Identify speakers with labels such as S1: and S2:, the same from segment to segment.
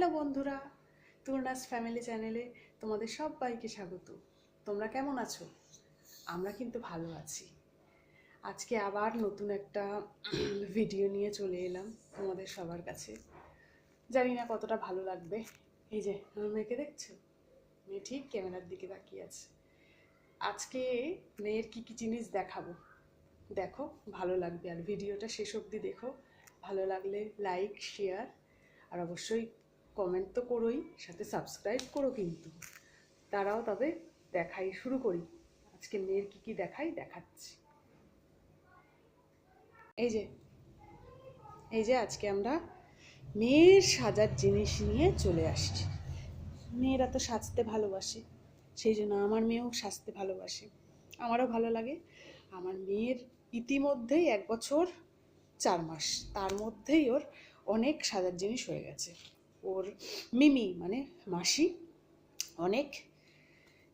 S1: Hello বন্ধুরা, তুর্নাস family চ্যানেলে তোমাদের সবাইকে স্বাগত। তোমরা কেমন আছো? আমরা কিন্তু ভালো আছি। আজকে আবার নতুন একটা ভিডিও নিয়ে চলে এলাম তোমাদের সবার কাছে। জানি না কতটা ভালো লাগবে। এই যে আমার মেয়েকে দেখছো, মেয়ে ঠিক ক্যামেরার দিকে তাকিয়ে আছে। আজকে মেয়ের কী কী জিনিস দেখাবো, দেখো ভালো লাগবে। আর ভিডিওটা শেষ অবধি দেখো। ভালো লাগলে লাইক, শেয়ার আর অবশ্যই কমেন্ট তো করোই, সাথে সাবস্ক্রাইব করো কিন্তু। তারাও তবে দেখাই শুরু করি। আজকে মেয়ের কী কী দেখাচ্ছি। এই যে আজকে আমরা মেয়ের সাজার জিনিস নিয়ে চলে আসছি। মেয়েরা তো সাজতে ভালোবাসে, সেই জন্য আমার মেয়েও সাজতে ভালোবাসে, আমারও ভালো লাগে। আমার মেয়ের ইতিমধ্যেই 1 বছর 4 মাস, তার মধ্যেই ওর অনেক সাজার জিনিস হয়ে গেছে। ওর মিমি মানে মাসি অনেক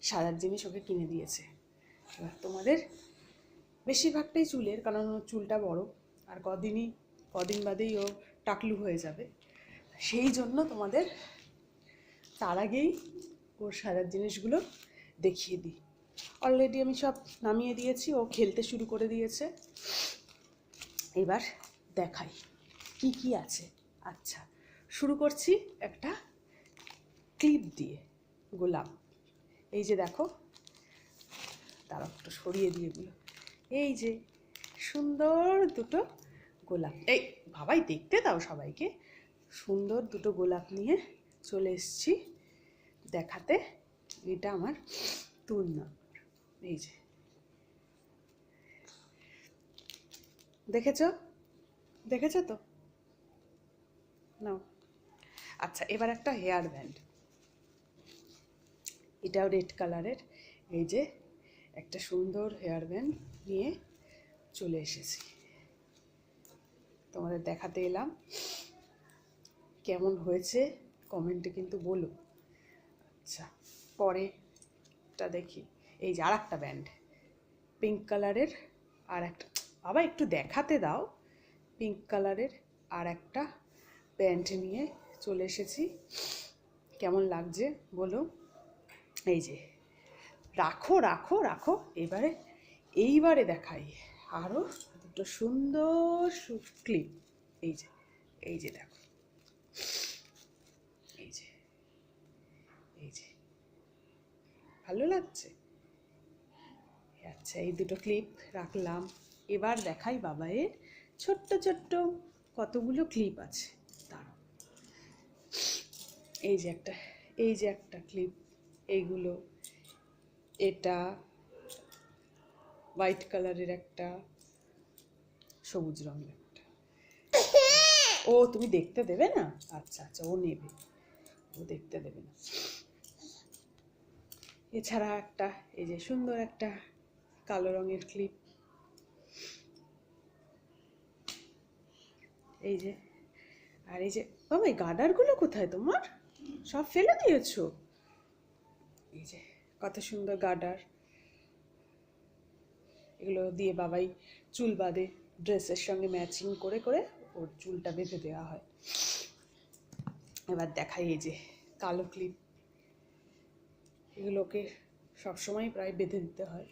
S1: সাজার জিনিস ওকে কিনে দিয়েছে। এবার তোমাদের বেশিরভাগটাই চুলের, কারণ ওর চুলটা বড়, আর কদিন বাদেই ও টাকলু হয়ে যাবে। সেই জন্য তোমাদের তার আগেই ওর সাজার জিনিসগুলো দেখিয়ে দিই। অলরেডি আমি সব নামিয়ে দিয়েছি, ও খেলতে শুরু করে দিয়েছে। এবার দেখাই কি কি আছে। আচ্ছা, শুরু করছি একটা ক্লিপ দিয়ে, গোলাপ। এই যে দেখো, তারা একটু সরিয়ে দিয়ে এগুলো, এই যে সুন্দর দুটো গোলাপ। এই বাবাই দেখতে দাও সবাইকে। সুন্দর দুটো গোলাপ নিয়ে চলে এসেছি দেখাতে। এটা আমার তুলনা। এই যে দেখেছো তো নাও। আচ্ছা, এবার একটা হেয়ার ব্যান্ড, এটাও রেড কালারের। এই যে একটা সুন্দর হেয়ার ব্যান্ড নিয়ে চলে এসেছি, তোমাদের দেখাতে এলাম। কেমন হয়েছে কমেন্টে কিন্তু বলো। আচ্ছা, পরেটা দেখি। এই যে আর একটা ব্যান্ড, পিঙ্ক কালারের। আর একটা, বাবা একটু দেখাতে দাও। পিঙ্ক কালারের আর একটা ব্যান্ড নিয়ে চলে এসেছি। কেমন লাগছে বলো। এই যে রাখো রাখো রাখো। এইবারে দেখাই আরও দুটো সুন্দর ক্লিপ। এই যে দেখো, এই যে ভালো লাগছে। আচ্ছা, এই দুটো ক্লিপ রাখলাম। এবার দেখাই বাবাইয়ের ছোট্ট ছোট্ট কতগুলো ক্লিপ আছে তার। এই যে একটা ক্লিপ, এইগুলো, এটা হোয়াইট কালারের একটা, সবুজ রঙের একটা। ও তুমি দেখতে দেবে না? আচ্ছা আচ্ছা, ও নেবে, ও দেখতে দেবে না। এছাড়া একটা, এই যে সুন্দর একটা কালো রঙের ক্লিপ। এই যে, আর এই যে বাবা, এই গার্ডারগুলো কোথায় তোমার? সব ফেলে দিয়েছো? এই যে কত সুন্দর গার্ডার, এগুলো দিয়ে বাবাই চুল বাঁধে, ড্রেসের সঙ্গে ম্যাচিং করে করে ওর চুলটা বেঁধে দেওয়া হয়। এবার দেখাই এই যে কালো ক্লিপ, এগুলোকে সবসময় প্রায় বেঁধে দিতে হয়।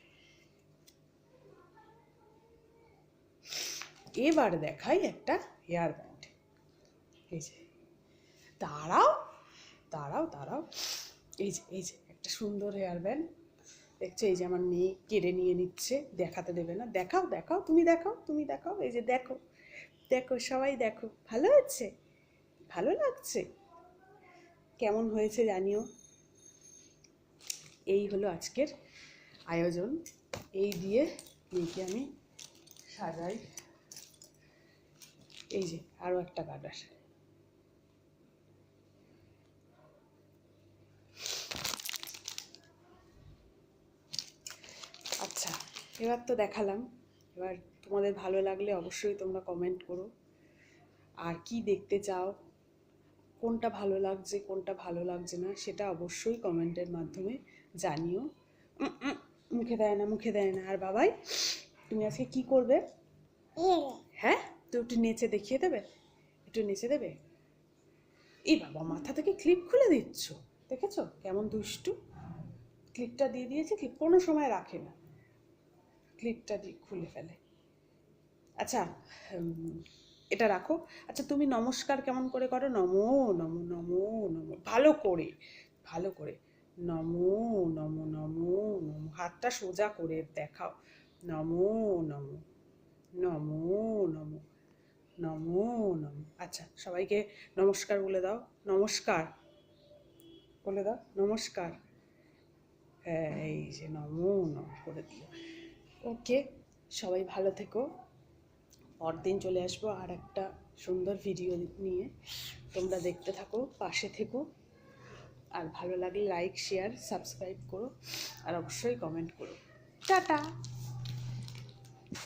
S1: এবার দেখাই একটা হেয়ার ব্যান্ড। এই যে দাঁড়াও দাঁড়াও দাঁড়াও, এই যে একটা সুন্দর হেয়ার ব্যান্ড দেখছো। এই যে আমার মেয়ে কেড়ে নিয়ে নিচ্ছে, দেখাতে দেবে না। দেখাও দেখাও, তুমি দেখাও। এই যে দেখো দেখো, সবাই দেখো। ভালো হচ্ছে? ভালো লাগছে? কেমন হয়েছে জানিও। এই হলো আজকের আয়োজন, এই দিয়ে মেয়েকে আমি সাজাই। এই যে আরও একটা গার্ডার। আচ্ছা, এবার তো দেখালাম। এবার তোমাদের ভালো লাগলে অবশ্যই তোমরা কমেন্ট করো, আর কি দেখতে চাও, কোনটা ভালো লাগছে কোনটা ভালো লাগছে না সেটা অবশ্যই কমেন্টের মাধ্যমে জানিও। মুখে দেয় না। আর বাবাই, তুমি আজকে কি করবে? হ্যাঁ, তো একটু নেচে দেখিয়ে দেবে, একটু নেচে দেবে। এই বাবা, মাথা থেকে ক্লিপ খুলে দিচ্ছ, দেখেছো কেমন দুষ্টু। ক্লিপটা দিয়ে দিয়েছে, ক্লিপ কোনো সময় রাখে না, ক্লিপটা দিয়ে খুলে ফেলে। আচ্ছা, এটা রাখো। আচ্ছা, তুমি নমস্কার কেমন করে করো? নমো নমো নমো নমো, ভালো করে, ভালো করে। নমো নমো নমো নমো, হাতটা সোজা করে দেখাও। নমো নমো নমো নমো নমো নমো। আচ্ছা, সবাইকে নমস্কার বলে দাও। নমস্কার বলে দাও, নমস্কার। হ্যাঁ, এই যে নমো নমো করে দিও। ওকে, সবাই ভালো থেকো। পরদিন চলে আসবো আর একটা সুন্দর ভিডিও নিয়ে। তোমরা দেখতে থাকো, পাশে থেকো। আর ভালো লাগলে লাইক, শেয়ার, সাবস্ক্রাইব করো, আর অবশ্যই কমেন্ট করো। টাটা।